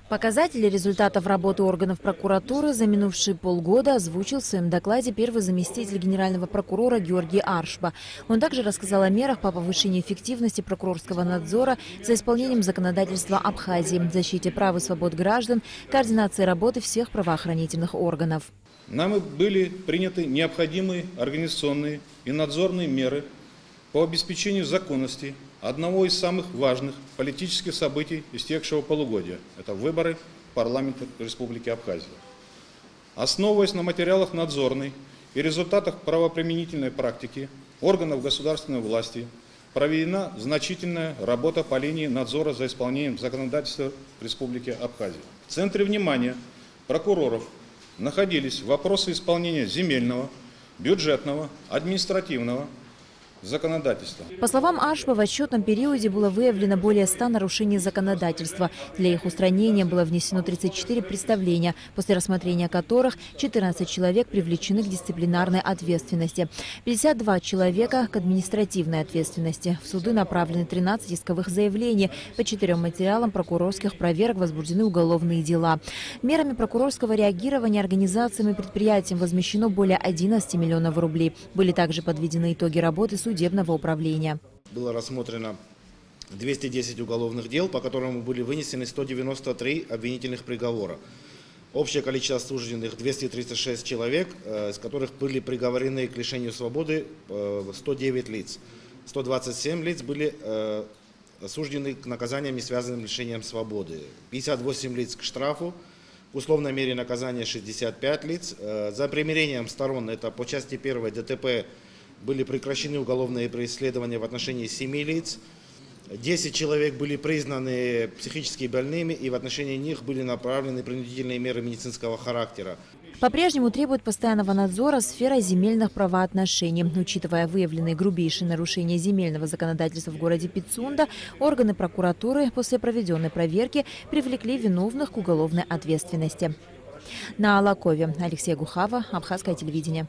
Показатели результатов работы органов прокуратуры за минувшие полгода озвучил в своем докладе первый заместитель генерального прокурора Георгий Аршба. Он также рассказал о мерах по повышению эффективности прокурорского надзора за исполнением законодательства Абхазии, защите прав и свобод граждан, координации работы всех правоохранительных органов. Нами были приняты необходимые организационные и надзорные меры по обеспечению законности одного из самых важных политических событий истекшего полугодия – это выборы в парламент Республики Абхазия. Основываясь на материалах надзорной и результатах правоприменительной практики органов государственной власти, проведена значительная работа по линии надзора за исполнением законодательства Республики Абхазия. В центре внимания прокуроров находились вопросы исполнения земельного, бюджетного, административного законодательства. По словам Аршба, в отчетном периоде было выявлено более 100 нарушений законодательства. Для их устранения было внесено 34 представления, после рассмотрения которых 14 человек привлечены к дисциплинарной ответственности, 52 человека к административной ответственности. В суды направлены 13 исковых заявлений. По 4 материалам прокурорских проверок возбуждены уголовные дела. Мерами прокурорского реагирования организациями и предприятиям возмещено более 11 миллионов рублей. Были также подведены итоги работы судебного управления. Было рассмотрено 210 уголовных дел, по которым были вынесены 193 обвинительных приговора. Общее количество осужденных 236 человек, из которых были приговорены к лишению свободы 109 лиц. 127 лиц были осуждены к наказаниям, не связанным с лишением свободы. 58 лиц к штрафу, к условной мере наказания 65 лиц. За примирением сторон, это по части 1 ДТП, были прекращены уголовные преследования в отношении 7 лиц. 10 человек были признаны психически больными, и в отношении них были направлены принудительные меры медицинского характера. По-прежнему требует постоянного надзора сфера земельных правоотношений. Учитывая выявленные грубейшие нарушения земельного законодательства в городе Пицунда, органы прокуратуры после проведенной проверки привлекли виновных к уголовной ответственности. На Алакове. Алексей Гухава, Абхазское телевидение.